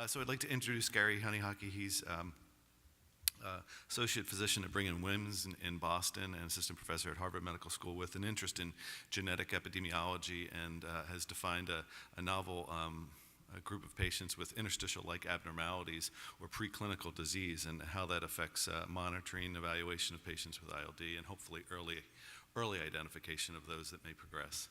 So I'd like to introduce Gary Hunninghake. He's associate physician at Brigham and Women's in Boston and assistant professor at Harvard Medical School with an interest in genetic epidemiology, and has defined a novel a group of patients with interstitial-like abnormalities or preclinical disease, and how that affects monitoring, evaluation of patients with ILD, and hopefully early identification of those that may progress.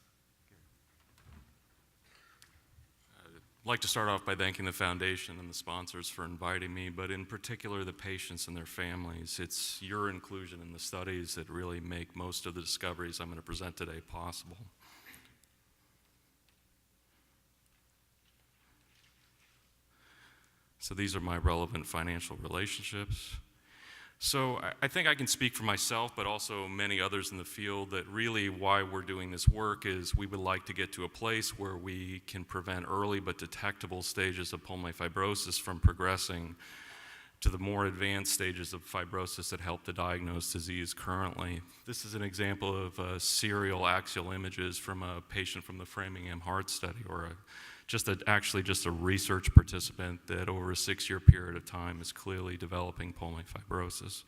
I'd like to start off by thanking the foundation and the sponsors for inviting me, but in particular the patients and their families. It's your inclusion in the studies that really make most of the discoveries I'm going to present today possible. So these are my relevant financial relationships. So I think I can speak for myself, but also many others in the field, that really why we're doing this work is we would like to get to a place where we can prevent early but detectable stages of pulmonary fibrosis from progressing to the more advanced stages of fibrosis that help to diagnose disease currently. This is an example of serial axial images from a patient from the Framingham Heart Study, or actually just a research participant that over a 6-year period of time is clearly developing pulmonary fibrosis.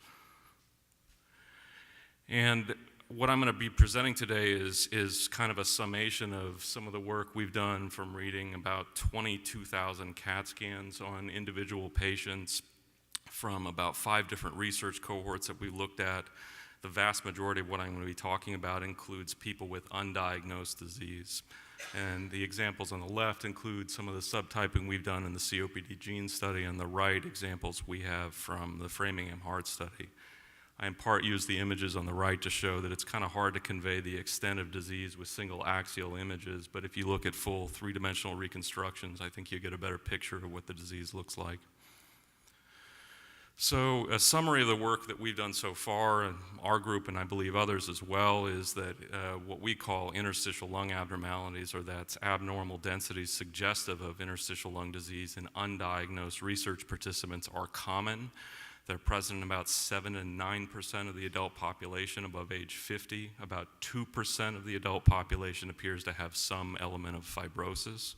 And what I'm going to be presenting today is kind of a summation of some of the work we've done from reading about 22,000 CAT scans on individual patients from about 5 different research cohorts that we looked at. The vast majority of what I'm going to be talking about includes people with undiagnosed disease. And the examples on the left include some of the subtyping we've done in the COPD gene study, and the right examples we have from the Framingham Heart Study. I in part use the images on the right to show that it's kind of hard to convey the extent of disease with single axial images, but if you look at full 3-dimensional reconstructions, I think you get a better picture of what the disease looks like. So a summary of the work that we've done so far, and our group and I believe others as well, is that what we call interstitial lung abnormalities, or that's abnormal densities suggestive of interstitial lung disease in undiagnosed research participants, are common. They're present in about 7 and 9% of the adult population above age 50. About 2% of the adult population appears to have some element of fibrosis.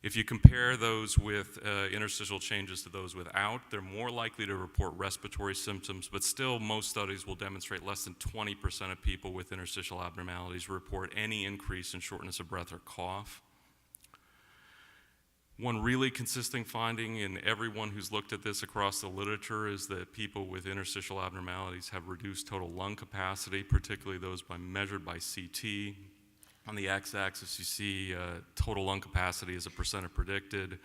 If you compare those with interstitial changes to those without, they're more likely to report respiratory symptoms, but still most studies will demonstrate less than 20% of people with interstitial abnormalities report any increase in shortness of breath or cough. One really consistent finding in everyone who's looked at this across the literature is that people with interstitial abnormalities have reduced total lung capacity, particularly those measured by CT. On the x-axis, you see total lung capacity as a percent of predicted,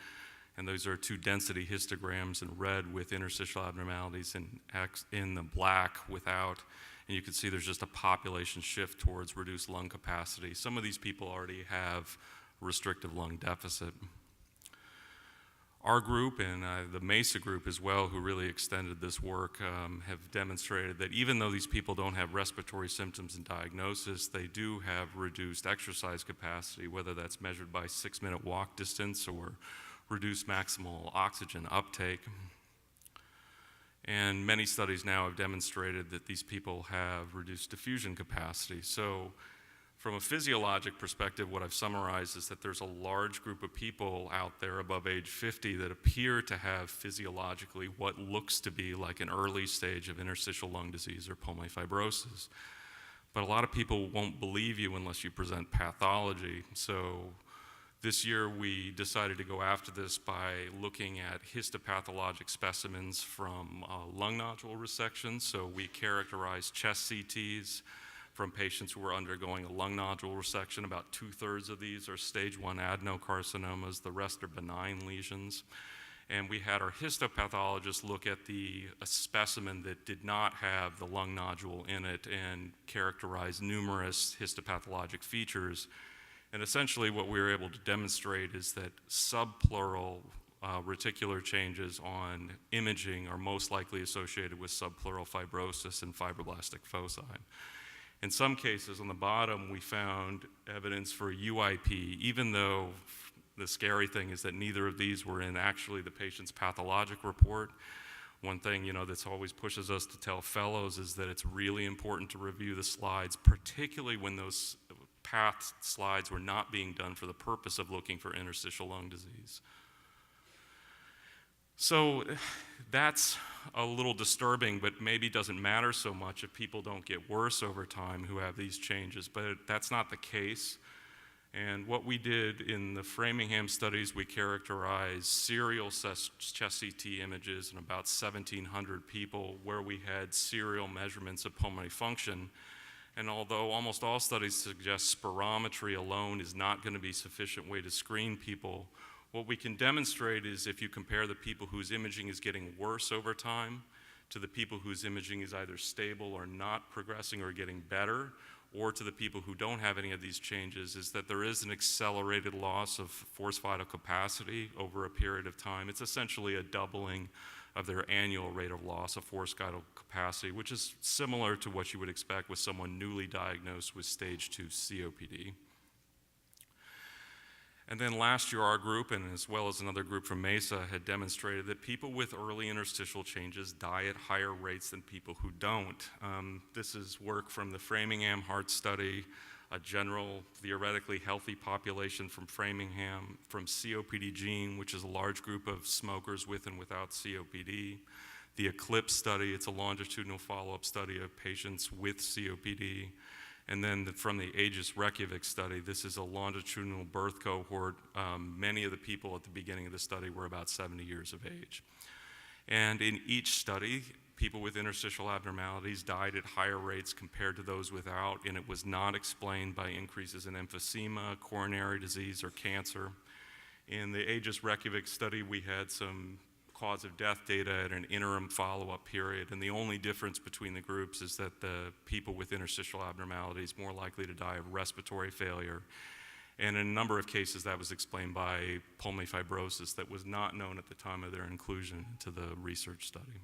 and those are 2 density histograms in red with interstitial abnormalities, in the black without. And you can see there's just a population shift towards reduced lung capacity. Some of these people already have restrictive lung deficit. Our group and the MESA group as well, who really extended this work, have demonstrated that even though these people don't have respiratory symptoms and diagnosis, they do have reduced exercise capacity, whether that's measured by 6-minute walk distance or reduced maximal oxygen uptake. And many studies now have demonstrated that these people have reduced diffusion capacity. So from a physiologic perspective, what I've summarized is that there's a large group of people out there above age 50 that appear to have physiologically what looks to be like an early stage of interstitial lung disease or pulmonary fibrosis. But a lot of people won't believe you unless you present pathology. So this year we decided to go after this by looking at histopathologic specimens from lung nodule resections. So we characterized chest CTs from patients who were undergoing a lung nodule resection. About 2/3 of these are stage 1 adenocarcinomas, the rest are benign lesions. And we had our histopathologist look at a specimen that did not have the lung nodule in it and characterize numerous histopathologic features. And essentially what we were able to demonstrate is that subpleural reticular changes on imaging are most likely associated with subpleural fibrosis and fibroblastic foci. In some cases, on the bottom, we found evidence for UIP, even though the scary thing is that neither of these were in actually the patient's pathologic report. One thing, that's always pushes us to tell fellows is that it's really important to review the slides, particularly when those path slides were not being done for the purpose of looking for interstitial lung disease. So that's a little disturbing, but maybe doesn't matter so much if people don't get worse over time who have these changes, but that's not the case. And what we did in the Framingham studies, we characterized serial chest CT images in about 1,700 people where we had serial measurements of pulmonary function. And although almost all studies suggest spirometry alone is not going to be sufficient way to screen people, what we can demonstrate is if you compare the people whose imaging is getting worse over time to the people whose imaging is either stable or not progressing or getting better, or to the people who don't have any of these changes, is that there is an accelerated loss of forced vital capacity over a period of time. It's essentially a doubling of their annual rate of loss of forced vital capacity, which is similar to what you would expect with someone newly diagnosed with stage 2 COPD. And then last year, our group, and as well as another group from Mesa, had demonstrated that people with early interstitial changes die at higher rates than people who don't. This is work from the Framingham Heart Study, a general theoretically healthy population from Framingham, from COPD Gene, which is a large group of smokers with and without COPD. The Eclipse study, it's a longitudinal follow-up study of patients with COPD. And then from the Aegis Reykjavik study, this is a longitudinal birth cohort. Many of the people at the beginning of the study were about 70 years of age. And in each study, people with interstitial abnormalities died at higher rates compared to those without, and it was not explained by increases in emphysema, coronary disease, or cancer. In the Aegis Reykjavik study, we had some cause of death data at an interim follow-up period, and the only difference between the groups is that the people with interstitial abnormalities more likely to die of respiratory failure, and in a number of cases that was explained by pulmonary fibrosis that was not known at the time of their inclusion into the research study.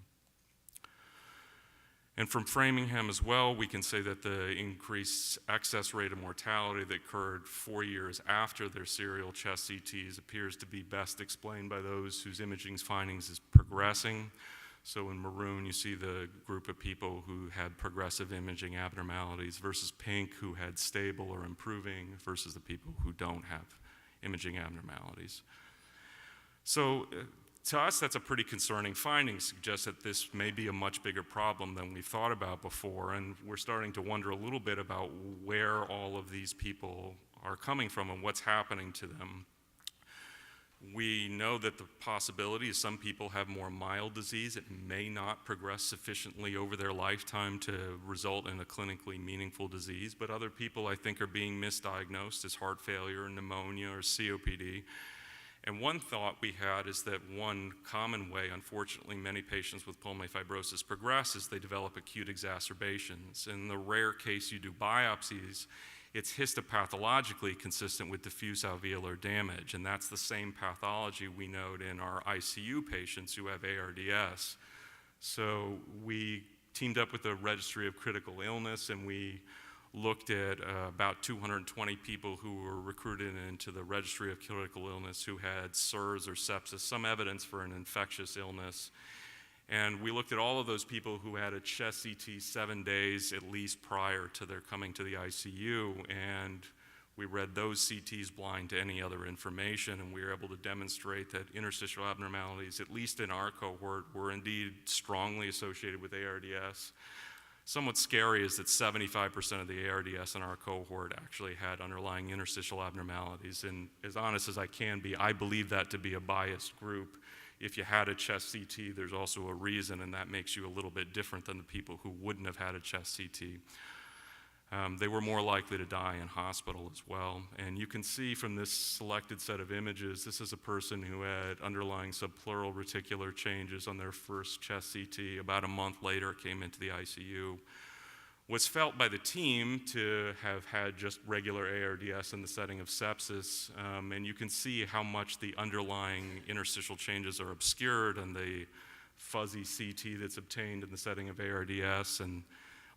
And from Framingham as well, we can say that the increased excess rate of mortality that occurred 4 years after their serial chest CTs appears to be best explained by those whose imaging findings is progressing. So in maroon, you see the group of people who had progressive imaging abnormalities versus pink, who had stable or improving, versus the people who don't have imaging abnormalities. So to us, that's a pretty concerning finding, suggests that this may be a much bigger problem than we thought about before, and we're starting to wonder a little bit about where all of these people are coming from and what's happening to them. We know that the possibility is some people have more mild disease. It may not progress sufficiently over their lifetime to result in a clinically meaningful disease, but other people, I think, are being misdiagnosed as heart failure, pneumonia, or COPD. And one thought we had is that one common way, unfortunately, many patients with pulmonary fibrosis progress is they develop acute exacerbations. In the rare case you do biopsies, it's histopathologically consistent with diffuse alveolar damage, and that's the same pathology we note in our ICU patients who have ARDS. So we teamed up with the Registry of Critical Illness, and we looked at about 220 people who were recruited into the Registry of Critical Illness who had SIRS or sepsis, some evidence for an infectious illness. And we looked at all of those people who had a chest CT 7 days at least prior to their coming to the ICU, and we read those CTs blind to any other information, and we were able to demonstrate that interstitial abnormalities, at least in our cohort, were indeed strongly associated with ARDS. Somewhat scary is that 75% of the ARDS in our cohort actually had underlying interstitial abnormalities, and as honest as I can be, I believe that to be a biased group. If you had a chest CT, there's also a reason, and that makes you a little bit different than the people who wouldn't have had a chest CT. They were more likely to die in hospital as well. And you can see from this selected set of images, this is a person who had underlying subpleural reticular changes on their first chest CT. About a month later, came into the ICU. Was felt by the team to have had just regular ARDS in the setting of sepsis, and you can see how much the underlying interstitial changes are obscured and the fuzzy CT that's obtained in the setting of ARDS. And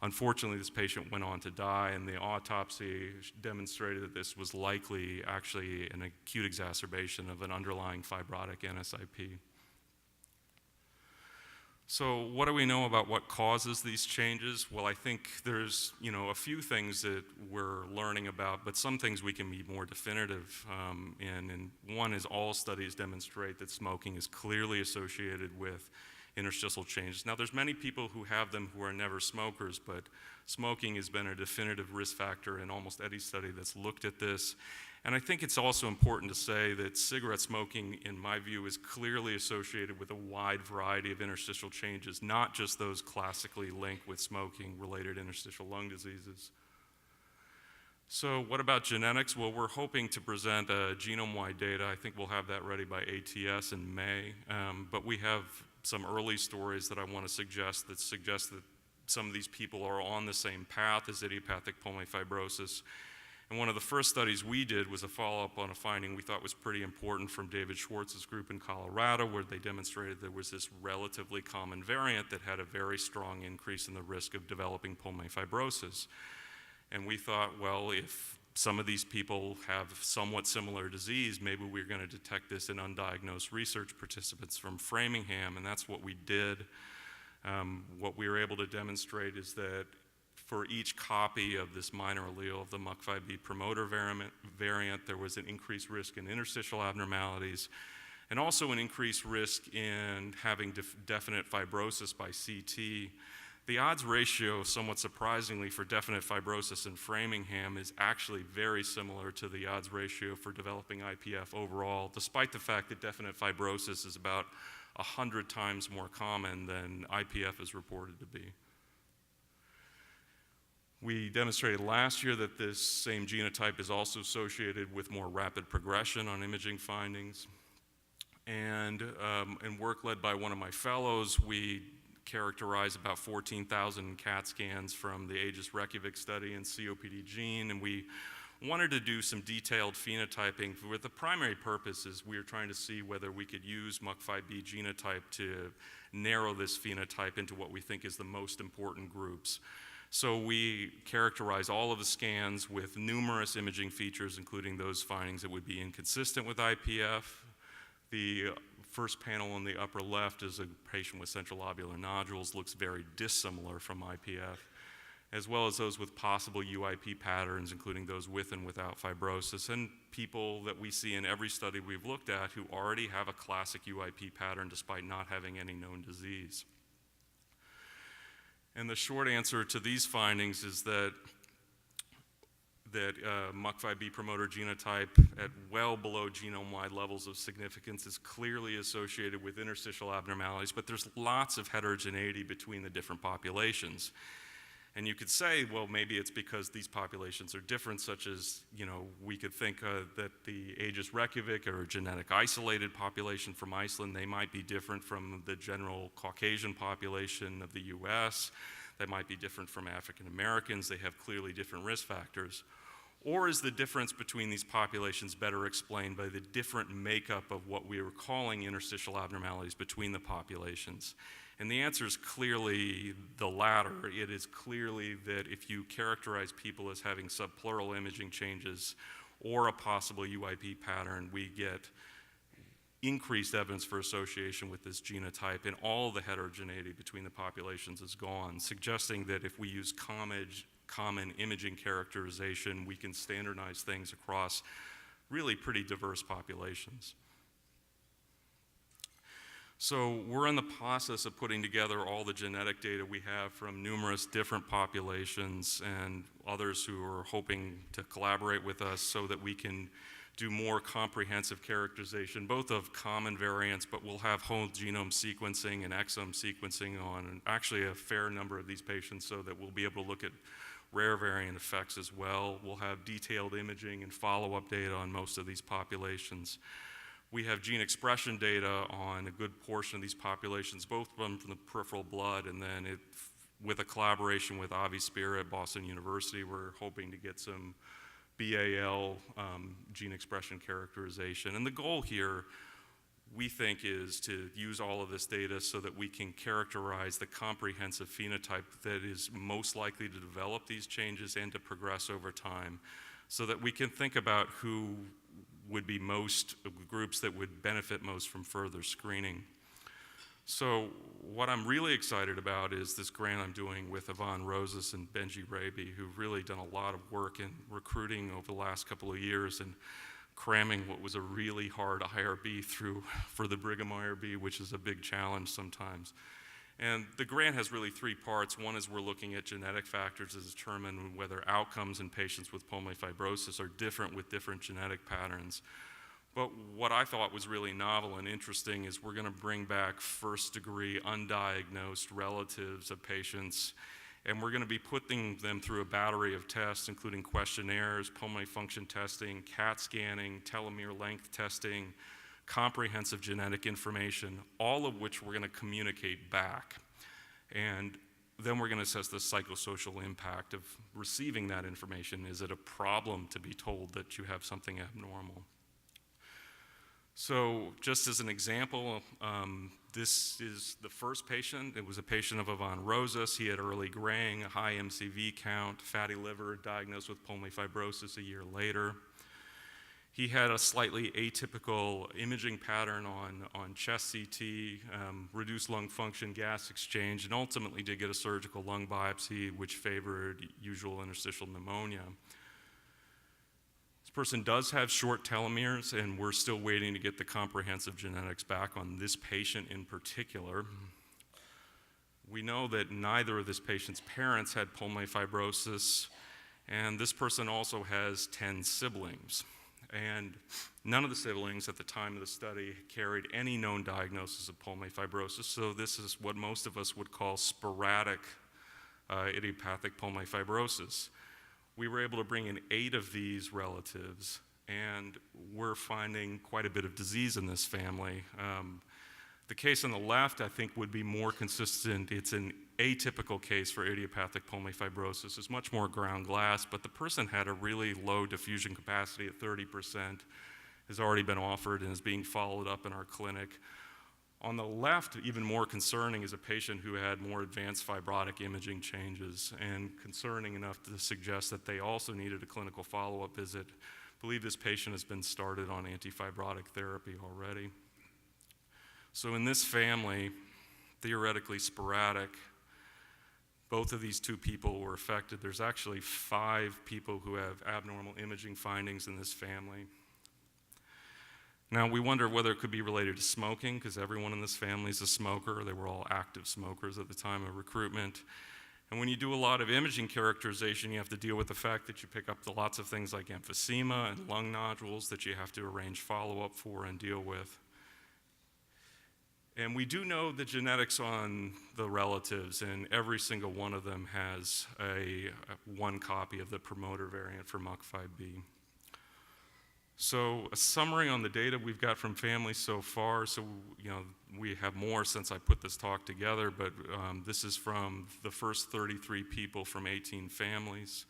unfortunately, this patient went on to die, and the autopsy demonstrated that this was likely actually an acute exacerbation of an underlying fibrotic NSIP. So what do we know about what causes these changes? Well, I think there's a few things that we're learning about, but some things we can be more definitive in. And one is all studies demonstrate that smoking is clearly associated with interstitial changes. Now, there's many people who have them who are never smokers, but smoking has been a definitive risk factor in almost any study that's looked at this. And I think it's also important to say that cigarette smoking, in my view, is clearly associated with a wide variety of interstitial changes, not just those classically linked with smoking-related interstitial lung diseases. So what about genetics? Well, we're hoping to present genome-wide data. I think we'll have that ready by ATS in May. But we have some early stories that I want to suggest that some of these people are on the same path as idiopathic pulmonary fibrosis. And one of the first studies we did was a follow-up on a finding we thought was pretty important from David Schwartz's group in Colorado, where they demonstrated there was this relatively common variant that had a very strong increase in the risk of developing pulmonary fibrosis. And we thought, well, if some of these people have somewhat similar disease, maybe we're going to detect this in undiagnosed research participants from Framingham, and that's what we did. What we were able to demonstrate is that for each copy of this minor allele of the MUC5B promoter variant, there was an increased risk in interstitial abnormalities and also an increased risk in having definite fibrosis by CT. The odds ratio, somewhat surprisingly, for definite fibrosis in Framingham is actually very similar to the odds ratio for developing IPF overall, despite the fact that definite fibrosis is about 100 times more common than IPF is reported to be. We demonstrated last year that this same genotype is also associated with more rapid progression on imaging findings. And in work led by one of my fellows, we characterized about 14,000 CAT scans from the Aegis Reykjavik study in COPD gene, and we wanted to do some detailed phenotyping with the primary purpose is we were trying to see whether we could use MUC5B genotype to narrow this phenotype into what we think is the most important groups. So we characterize all of the scans with numerous imaging features, including those findings that would be inconsistent with IPF. The first panel on the upper left is a patient with central lobular nodules, looks very dissimilar from IPF, as well as those with possible UIP patterns, including those with and without fibrosis, and people that we see in every study we've looked at who already have a classic UIP pattern despite not having any known disease. And the short answer to these findings is that MUC5B promoter genotype at well below genome-wide levels of significance is clearly associated with interstitial abnormalities, but there's lots of heterogeneity between the different populations. And you could say, well, maybe it's because these populations are different, such as, we could think that the Aegis Reykjavik or a genetic isolated population from Iceland, they might be different from the general Caucasian population of the US. They might be different from African Americans. They have clearly different risk factors. Or is the difference between these populations better explained by the different makeup of what we were calling interstitial abnormalities between the populations? And the answer is clearly the latter. It is clearly that if you characterize people as having subpleural imaging changes or a possible UIP pattern, we get increased evidence for association with this genotype, and all the heterogeneity between the populations is gone, suggesting that if we use common imaging characterization, we can standardize things across really pretty diverse populations. So we're in the process of putting together all the genetic data we have from numerous different populations and others who are hoping to collaborate with us so that we can do more comprehensive characterization, both of common variants, but we'll have whole genome sequencing and exome sequencing on actually a fair number of these patients so that we'll be able to look at rare variant effects as well. We'll have detailed imaging and follow-up data on most of these populations. We have gene expression data on a good portion of these populations, both from the peripheral blood and then with a collaboration with Avi Spira at Boston University, we're hoping to get some BAL gene expression characterization. And the goal here, we think, is to use all of this data so that we can characterize the comprehensive phenotype that is most likely to develop these changes and to progress over time, so that we can think about who would be most groups that would benefit most from further screening. So what I'm really excited about is this grant I'm doing with Yvonne Rosas and Benji Raby, who've really done a lot of work in recruiting over the last couple of years and cramming what was a really hard IRB through for the Brigham IRB, which is a big challenge sometimes. And the grant has really three parts. One is we're looking at genetic factors to determine whether outcomes in patients with pulmonary fibrosis are different with different genetic patterns. But what I thought was really novel and interesting is we're going to bring back first-degree undiagnosed relatives of patients, and we're going to be putting them through a battery of tests, including questionnaires, pulmonary function testing, CAT scanning, telomere length testing, comprehensive genetic information, all of which we're going to communicate back. And then we're going to assess the psychosocial impact of receiving that information. Is it a problem to be told that you have something abnormal? So just as an example, this is the first patient. It was a patient of Yvonne Rosas. He had early graying, a high MCV count, fatty liver, diagnosed with pulmonary fibrosis a year later. He had a slightly atypical imaging pattern on chest CT, reduced lung function, gas exchange, and ultimately did get a surgical lung biopsy, which favored usual interstitial pneumonia. This person does have short telomeres, and we're still waiting to get the comprehensive genetics back on this patient in particular. We know that neither of this patient's parents had pulmonary fibrosis, and this person also has 10 siblings. And none of the siblings at the time of the study carried any known diagnosis of pulmonary fibrosis, so this is what most of us would call sporadic idiopathic pulmonary fibrosis. We were able to bring in 8 of these relatives, and we're finding quite a bit of disease in this family. The case on the left, I think, would be more consistent. It's an atypical case for idiopathic pulmonary fibrosis. It's much more ground glass, but the person had a really low diffusion capacity at 30%, has already been offered and is being followed up in our clinic. On the left, even more concerning, is a patient who had more advanced fibrotic imaging changes, and concerning enough to suggest that they also needed a clinical follow-up visit. I believe this patient has been started on antifibrotic therapy already. So in this family, theoretically sporadic, both of these 2 people were affected. There's actually 5 people who have abnormal imaging findings in this family. Now, we wonder whether it could be related to smoking, because everyone in this family is a smoker. They were all active smokers at the time of recruitment. And when you do a lot of imaging characterization, you have to deal with the fact that you pick up lots of things like emphysema and lung nodules that you have to arrange follow-up for and deal with. And we do know the genetics on the relatives, and every single one of them has one copy of the promoter variant for MUC5B. So a summary on the data we've got from families so far. So, we have more since I put this talk together, but this is from the first 33 people from 18 families.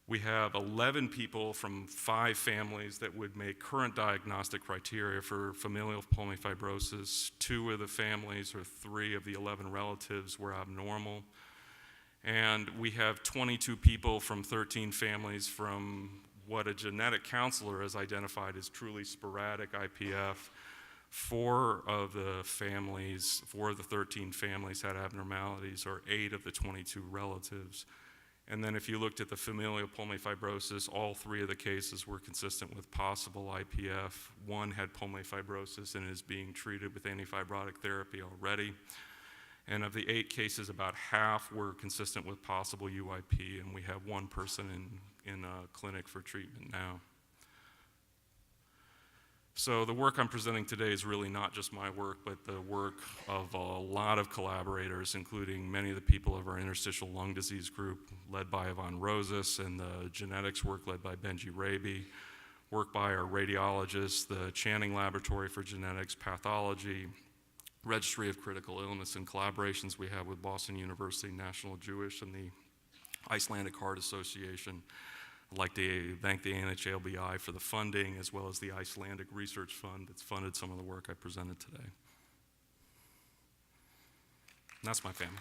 We have 11 people from 5 families that would make current diagnostic criteria for familial pulmonary fibrosis. 2 of the families, or 3 of the 11 relatives, were abnormal. And we have 22 people from 13 families from what a genetic counselor has identified as truly sporadic IPF. 4 of the 13 families had abnormalities, or 8 of the 22 relatives. And then if you looked at the familial pulmonary fibrosis, all 3 of the cases were consistent with possible IPF. 1 had pulmonary fibrosis and is being treated with antifibrotic therapy already. And of the 8 cases, about half were consistent with possible UIP, and we have 1 person in a clinic for treatment now. So the work I'm presenting today is really not just my work, but the work of a lot of collaborators, including many of the people of our interstitial lung disease group, led by Yvonne Rosas, and the genetics work led by Benji Raby, work by our radiologists, the Channing Laboratory for Genetics Pathology, Registry of Critical Illness, and collaborations we have with Boston University, National Jewish, and the Icelandic Heart Association. I'd like to thank the NHLBI for the funding, as well as the Icelandic Research Fund that's funded some of the work I presented today. And that's my family.